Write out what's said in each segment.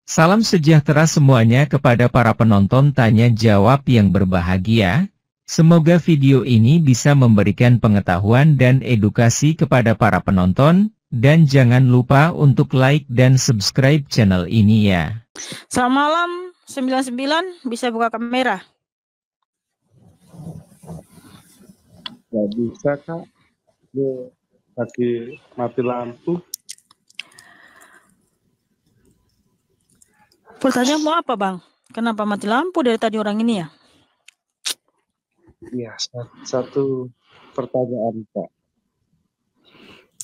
Salam sejahtera semuanya kepada para penonton tanya jawab yang berbahagia. Semoga video ini bisa memberikan pengetahuan dan edukasi kepada para penonton. Dan jangan lupa untuk like dan subscribe channel ini ya. Selamat malam 99, bisa buka kamera? Nggak bisa kak, dia lagi mati lampu. Pertanyaan mau apa bang? Kenapa mati lampu dari tadi orang ini ya? Iya, satu pertanyaan kak.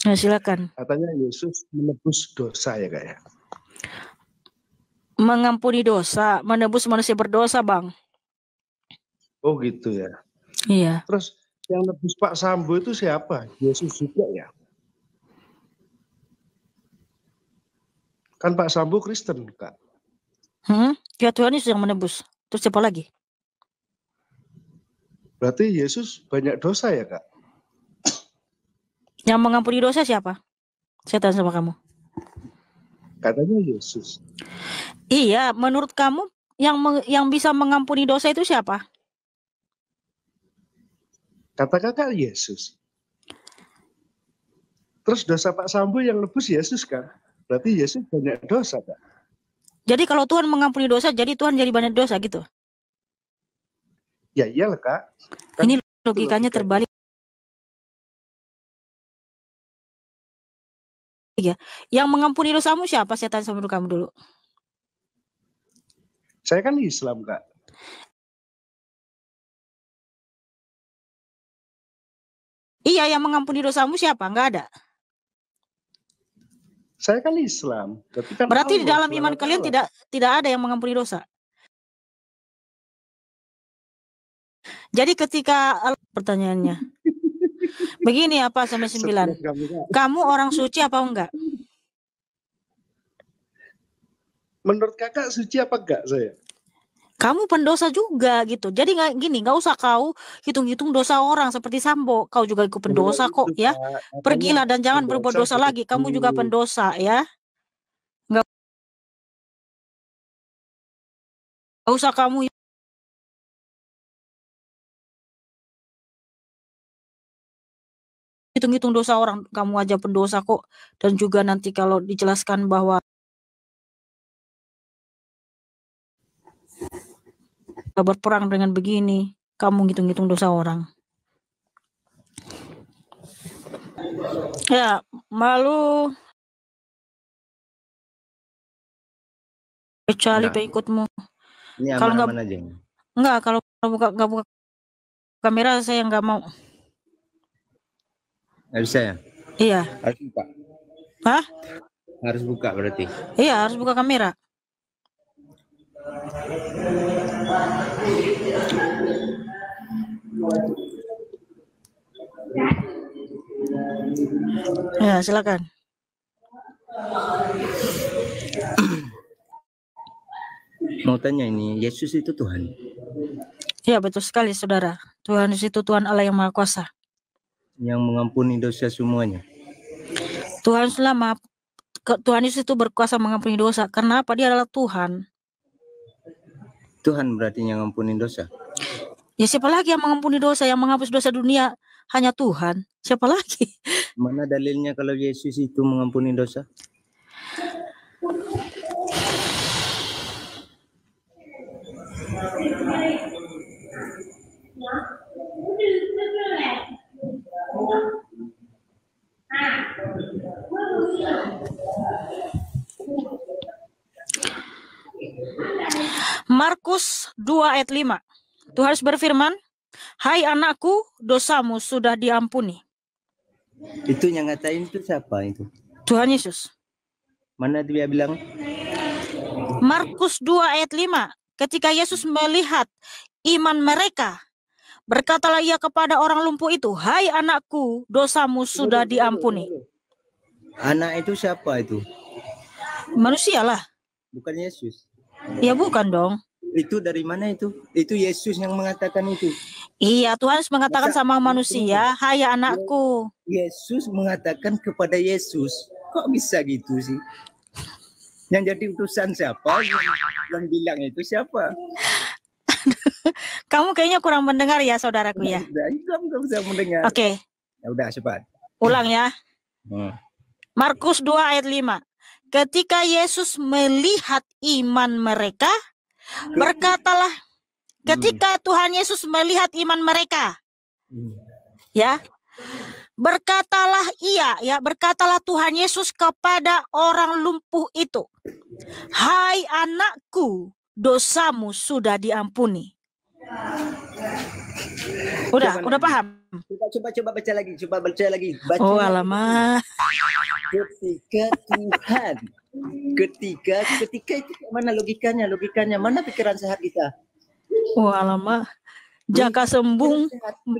Ya silakan. Katanya Yesus menebus dosa ya kak ya? Mengampuni dosa, menebus manusia berdosa bang. Oh gitu ya. Iya. Terus yang nebus Pak Sambo itu siapa? Yesus juga ya? Kan Pak Sambo Kristen kak. Ya Tuhan Yesus yang menebus. Terus siapa lagi? Berarti Yesus banyak dosa ya kak? Yang mengampuni dosa siapa? Saya tanya sama kamu. Katanya Yesus. Iya, menurut kamu yang bisa mengampuni dosa itu siapa? Kata kakak Yesus. Terus dosa Pak Sambo yang nebus Yesus kan? Berarti Yesus banyak dosa kak? Jadi kalau Tuhan mengampuni dosa, jadi Tuhan jadi banyak dosa gitu? Ya iyalah kak. Kan ini logikanya terbalik. Ya. Yang mengampuni dosamu siapa? Saya tanya sama kamu dulu. Saya kan Islam kak. Iya, yang mengampuni dosamu siapa? Enggak ada. Saya kan Islam. Berarti di dalam iman kalian tidak ada yang mengampuni dosa. Jadi ketika pertanyaannya begini apa sampai 9? Kamu orang suci apa enggak? Menurut kakak suci apa enggak saya? Kamu pendosa juga gitu. Jadi nggak usah kau hitung-hitung dosa orang seperti Sambo. Kau juga ikut pendosa kok ya. Pergilah dan jangan berbuat dosa lagi. Kamu juga pendosa ya. Nggak usah kamu hitung-hitung dosa orang. Kamu aja pendosa kok. Dan juga nanti kalau dijelaskan bahwa berperang dengan begini, kamu hitung-hitung dosa orang. Ya, malu kecuali pengikutmu. Ini kalau aman-aman aja. Enggak, kalau nggak buka kamera saya nggak mau. Nggak bisa ya? Iya. Harus buka. Hah? Harus buka berarti. Iya, harus buka kamera. Ya, silakan. Mau tanya ini, Yesus itu Tuhan? Ya, betul sekali, saudara. Tuhan itu Tuhan Allah yang Maha Kuasa. Yang mengampuni dosa semuanya. Tuhan Yesus itu berkuasa mengampuni dosa. Karena apa? Dia adalah Tuhan. Tuhan berarti yang mengampuni dosa. Ya siapa lagi yang mengampuni dosa, yang menghapus dosa dunia? Hanya Tuhan. Siapa lagi? Mana dalilnya kalau Yesus itu mengampuni dosa? Markus 2 ayat 5. Tuhan berfirman, "Hai anakku, dosamu sudah diampuni." Itu yang ngatain itu siapa itu? Tuhan Yesus. Mana dia bilang? Markus 2 ayat 5. Ketika Yesus melihat iman mereka, berkatalah ia kepada orang lumpuh itu, "Hai anakku, dosamu sudah diampuni." Anak itu siapa itu? Manusia lah. Bukan Yesus. Ya bukan dong. Itu dari mana itu? Itu Yesus yang mengatakan itu. Iya, Tuhan mengatakan sama manusia, "Hai anakku." Yesus mengatakan kepada Yesus. Kok bisa gitu sih? Yang jadi utusan siapa? Yang bilang itu siapa? Kamu kayaknya kurang mendengar ya, saudaraku ya. Kamu bisa mendengar. Oke, Ya udah cepat. ulang ya. Hmm. Markus 2 ayat 5. Ketika Yesus melihat iman mereka, berkatalah, ketika Tuhan Yesus melihat iman mereka, ya, berkatalah berkatalah Tuhan Yesus kepada orang lumpuh itu, hai anakku, dosamu sudah diampuni. Udah paham? Coba baca lagi. Baca Oh lagi. alamak. Ketika itu mana logikanya? Mana pikiran sehat kita? Oh alamak. Jaka sembung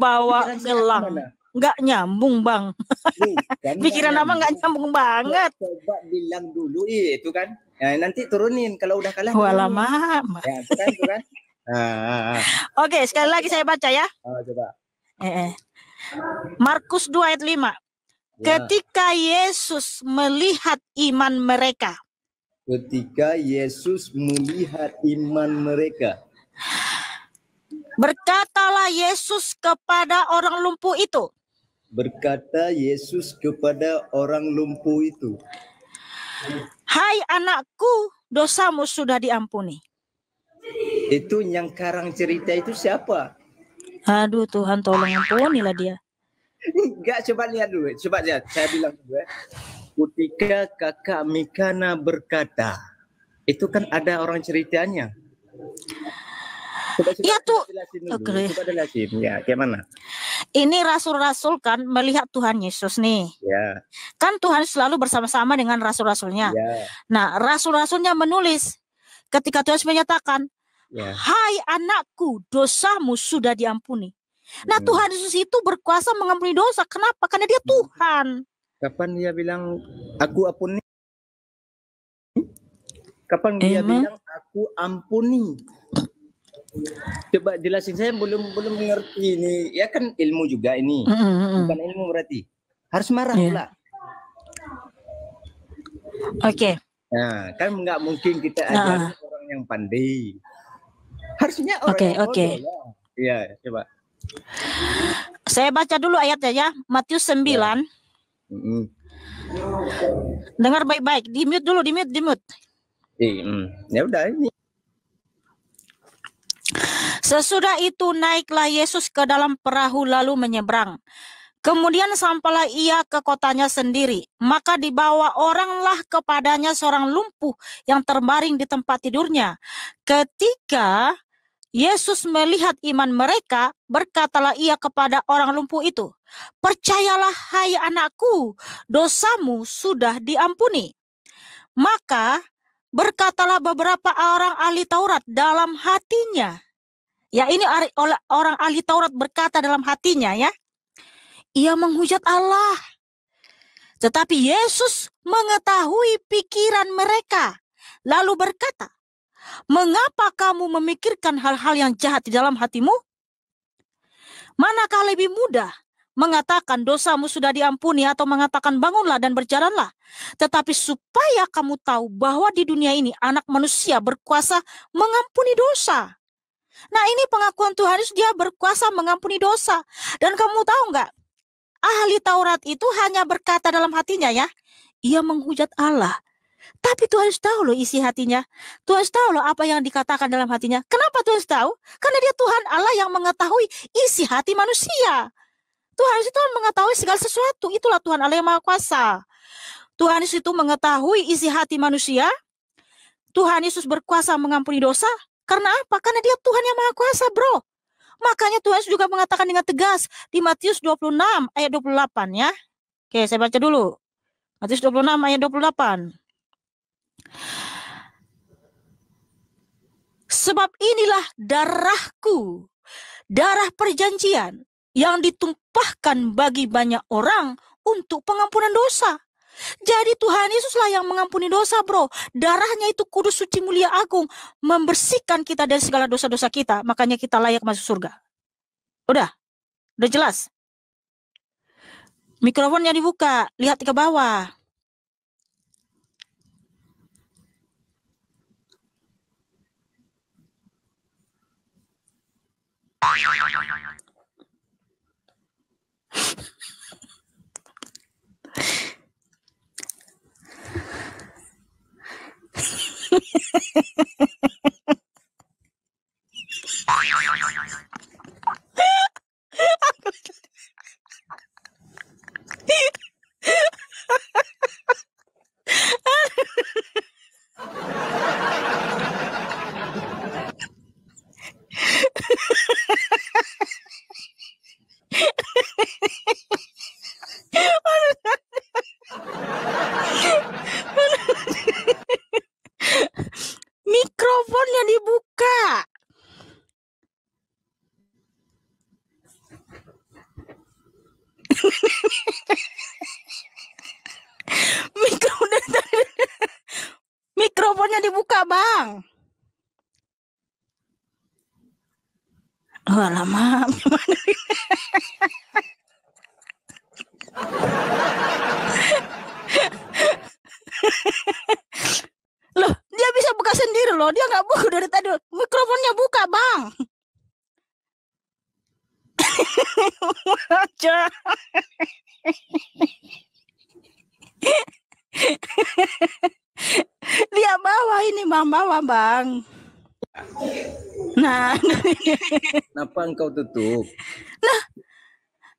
bawa gelang. Nggak nyambung, Bang. Pikiran apa nggak nyambung banget. Coba bilang dulu itu kan. Ya, nanti turunin kalau udah kalah. Oh alamak. Ya, itu kan. Oke, sekali lagi saya baca ya. Coba. Markus 2 ayat 5. Ketika Yesus melihat iman mereka. Ketika Yesus melihat iman mereka. Berkatalah Yesus kepada orang lumpuh itu. Berkata Yesus kepada orang lumpuh itu. Hai anakku, dosamu sudah diampuni. Itu yang karang cerita itu siapa? Aduh Tuhan, tolong ampunilah dia. Enggak, coba lihat dulu. Coba lihat, saya bilang dulu ya. Ketika kakak Mikana berkata, itu kan ada orang ceritanya. Coba Ya tuh. Coba jelasin. Ya, gimana? Ini rasul-rasul kan melihat Tuhan Yesus nih. Ya. Kan Tuhan selalu bersama-sama dengan rasul-rasulnya. Ya. Nah, rasul-rasulnya menulis ketika Tuhan menyatakan, hai anakku, dosamu sudah diampuni. Nah, Tuhan Yesus itu berkuasa mengampuni dosa. Kenapa? Karena dia Tuhan. Kapan dia bilang aku ampuni? Kapan dia bilang aku ampuni? Coba jelasin, saya belum mengerti ini. Ya kan ilmu juga ini. Bukan ilmu berarti. Harus marah pula. Oke. Nah, kan nggak mungkin kita ajar orang yang pandai. Harusnya orang yang bodoh lah. Iya, coba. Saya baca dulu ayatnya ya. Matius 9. Dengar baik-baik. Di-mute dulu, di-mute. Ya udah ini. Sesudah itu naiklah Yesus ke dalam perahu lalu menyeberang. Kemudian sampailah ia ke kotanya sendiri. Maka dibawa oranglah kepadanya seorang lumpuh yang terbaring di tempat tidurnya. Ketika Yesus melihat iman mereka, berkatalah ia kepada orang lumpuh itu, percayalah hai anakku, dosamu sudah diampuni. Maka berkatalah beberapa orang ahli Taurat dalam hatinya. Ya, ini orang ahli Taurat berkata dalam hatinya ya. Ia menghujat Allah. Tetapi Yesus mengetahui pikiran mereka. Lalu berkata, mengapa kamu memikirkan hal-hal yang jahat di dalam hatimu? Manakah lebih mudah mengatakan dosamu sudah diampuni atau mengatakan bangunlah dan berjalanlah? Tetapi supaya kamu tahu bahwa di dunia ini anak manusia berkuasa mengampuni dosa. Nah, ini pengakuan Tuhan Yesus, dia berkuasa mengampuni dosa. Dan kamu tahu nggak? Ahli Taurat itu hanya berkata dalam hatinya ya, ia menghujat Allah. Tapi Tuhan Yesus tahu loh isi hatinya. Tuhan Yesus tahu loh apa yang dikatakan dalam hatinya. Kenapa Tuhan Yesus tahu? Karena dia Tuhan Allah yang mengetahui isi hati manusia. Tuhan Yesus itu mengetahui segala sesuatu. Itulah Tuhan Allah yang Maha Kuasa. Tuhan Yesus itu mengetahui isi hati manusia. Tuhan Yesus berkuasa mengampuni dosa. Karena apa? Karena dia Tuhan yang Maha Kuasa, bro. Makanya Tuhan Yesus juga mengatakan dengan tegas di Matius 26 ayat 28 ya. Oke, saya baca dulu. Matius 26 ayat 28. Sebab inilah darahku, darah perjanjian yang ditumpahkan bagi banyak orang untuk pengampunan dosa. Jadi Tuhan Yesuslah yang mengampuni dosa, bro. Darahnya itu kudus, suci, mulia, agung, membersihkan kita dari segala dosa-dosa kita. Makanya kita layak masuk surga. Udah jelas. Mikrofonnya dibuka, lihat ke bawah. Mikrofonnya dibuka. Mikrofonnya dibuka, Bang. Oh, lama. Loh, dia bisa buka sendiri loh. Dia nggak buka dari tadi. Mikrofonnya buka, Bang. Dia bawa ini, Bang, bawa, Bang. Nah, Kenapa engkau tutup? nah,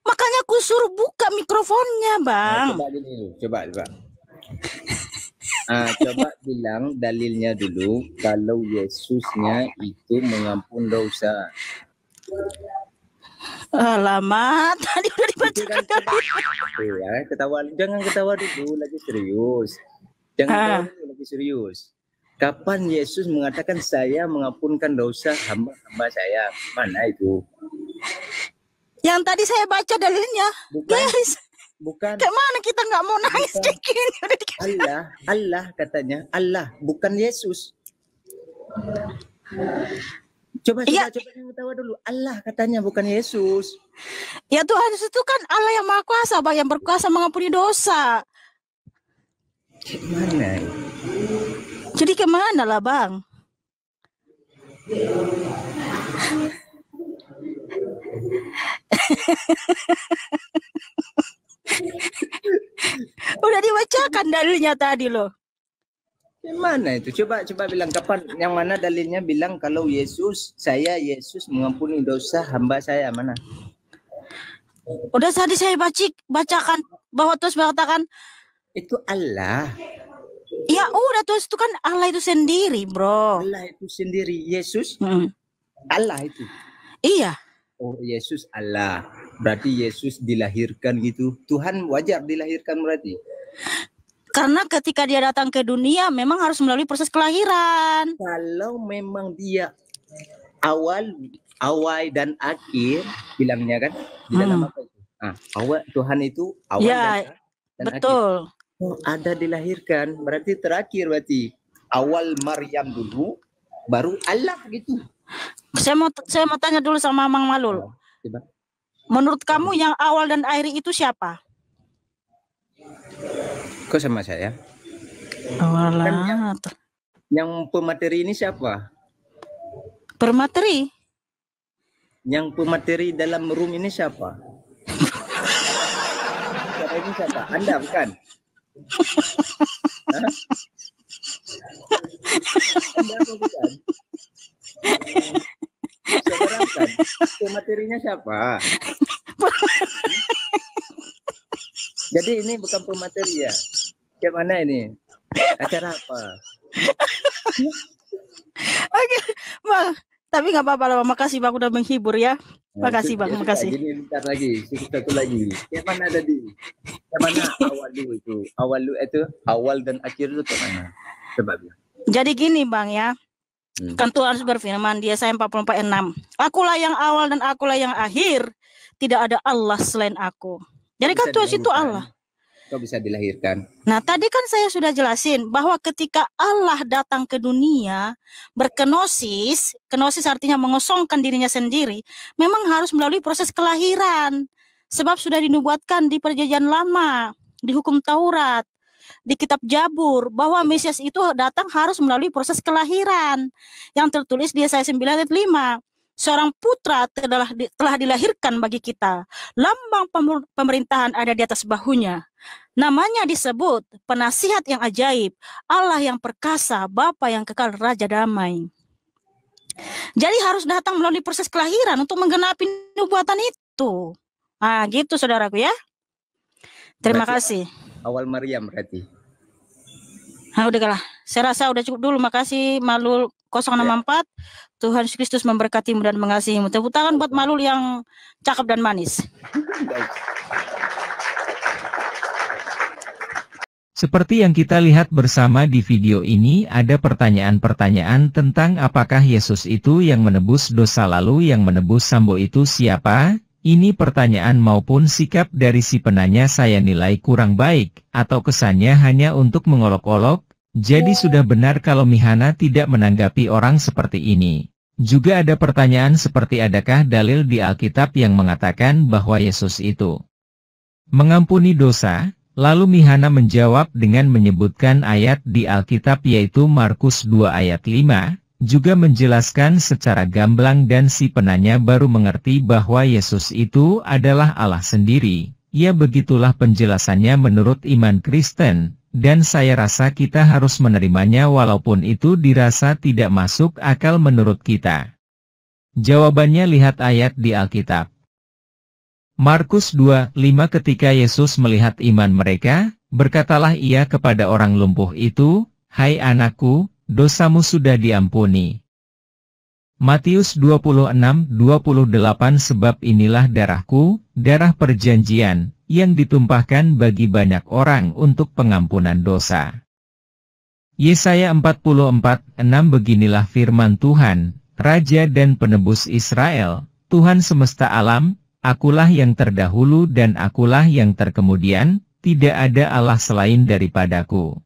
makanya aku suruh buka mikrofonnya, Bang. Coba gini dulu, coba. Coba bilang dalilnya dulu kalau Yesusnya itu mengampun dosa. Alamat, tadi udah dibacakan tadi. Ya, jangan ketawa dulu, lagi serius. Jangan ketawa dulu, lagi serius. Kapan Yesus mengatakan saya mengampunkan dosa hamba-hamba saya? Mana itu? Yang tadi saya baca dalilnya. Bukan. Guys, Bukan. kayak mana kita nggak mau nangis kayak gini? Allah katanya. Allah, bukan Yesus. Coba yang ketawa dulu. Allah katanya, bukan Yesus. Ya Tuhan itu kan Allah yang Maha Kuasa, Bang, yang berkuasa mengampuni dosa. Mana? Jadi kemana lah, Bang? Udah dibacakan dalilnya tadi loh. Mana itu? Coba bilang kapan, yang mana dalilnya bilang kalau Yesus mengampuni dosa hamba saya, mana? Udah tadi saya bacakan bahwa Tuhan mengatakan itu Allah. Ya udah Tuhan itu kan Allah itu sendiri, bro. Allah itu sendiri, Yesus Allah itu. Iya. Oh, Yesus Allah. Berarti Yesus dilahirkan gitu. Tuhan wajar dilahirkan berarti. Karena ketika dia datang ke dunia memang harus melalui proses kelahiran. Kalau memang dia awal dan akhir bilangnya kan di dalam apa itu? Awal Tuhan itu awal dan betul. Akhir. Oh, ada dilahirkan, berarti terakhir berarti awal Maryam dulu, baru Allah gitu. Saya mau tanya dulu sama Mang Malul. Coba. Menurut kamu yang awal dan akhir itu siapa? Kok sama saya? Awalah. Yang pemateri ini siapa? Pemateri? Yang pemateri dalam room ini siapa? Ini siapa? Anda bukan? Anda bukan? Saudara kan? Pematerinya siapa? Jadi ini bukan pemateri ya? Kayak mana ini? Acara apa? Oke, Bang. Tapi nggak apa-apa lah, makasih Bang udah menghibur ya. Makasih Bang, makasih. Gini bentar lagi, satu lagi. Yang mana tadi? Yang mana awal dulu itu? Awal dan akhir itu mana? Coba bilang. Jadi gini Bang ya. Kan Tuhan berfirman di Yesaya 44:6. Akulah yang awal dan akulah yang akhir. Tidak ada Allah selain aku. Jadi kan Tuhan itu Allah. Kok bisa dilahirkan? Nah tadi kan saya sudah jelasin bahwa ketika Allah datang ke dunia berkenosis, kenosis artinya mengosongkan dirinya sendiri, memang harus melalui proses kelahiran. Sebab sudah dinubuatkan di perjanjian lama, di hukum Taurat, di kitab Jabur, bahwa Mesias itu datang harus melalui proses kelahiran. Yang tertulis di Yesaya 9:5. Seorang putra telah dilahirkan bagi kita. Lambang pemerintahan ada di atas bahunya. Namanya disebut Penasihat yang ajaib, Allah yang perkasa, Bapa yang kekal, Raja damai. Jadi harus datang melalui proses kelahiran untuk menggenapi nubuatan itu. Nah, gitu saudaraku ya. Terima kasih. Awal Maryam berarti. Nah, udahlah. Saya rasa udah cukup dulu. Makasih Malul 064. Tuhan Yesus Kristus memberkatimu dan mengasihimu. Tepuk tangan buat Malul yang cakep dan manis. Seperti yang kita lihat bersama di video ini, ada pertanyaan-pertanyaan tentang apakah Yesus itu yang menebus dosa, lalu yang menebus Sambo itu siapa? Ini pertanyaan maupun sikap dari si penanya saya nilai kurang baik, atau kesannya hanya untuk mengolok-olok. Jadi sudah benar kalau Mihana tidak menanggapi orang seperti ini. Juga ada pertanyaan seperti adakah dalil di Alkitab yang mengatakan bahwa Yesus itu mengampuni dosa? Lalu Mihana menjawab dengan menyebutkan ayat di Alkitab yaitu Markus 2 ayat 5. Juga menjelaskan secara gamblang dan si penanya baru mengerti bahwa Yesus itu adalah Allah sendiri. Ya, begitulah penjelasannya menurut iman Kristen, dan saya rasa kita harus menerimanya walaupun itu dirasa tidak masuk akal menurut kita. Jawabannya lihat ayat di Alkitab. Markus 2:5 ketika Yesus melihat iman mereka, berkatalah ia kepada orang lumpuh itu, "Hai anakku, dosamu sudah diampuni." Matius 26:28 sebab inilah darahku, darah perjanjian, yang ditumpahkan bagi banyak orang untuk pengampunan dosa. Yesaya 44:6 beginilah firman Tuhan, Raja dan Penebus Israel, Tuhan semesta alam, akulah yang terdahulu dan akulah yang terkemudian, tidak ada Allah selain daripadaku.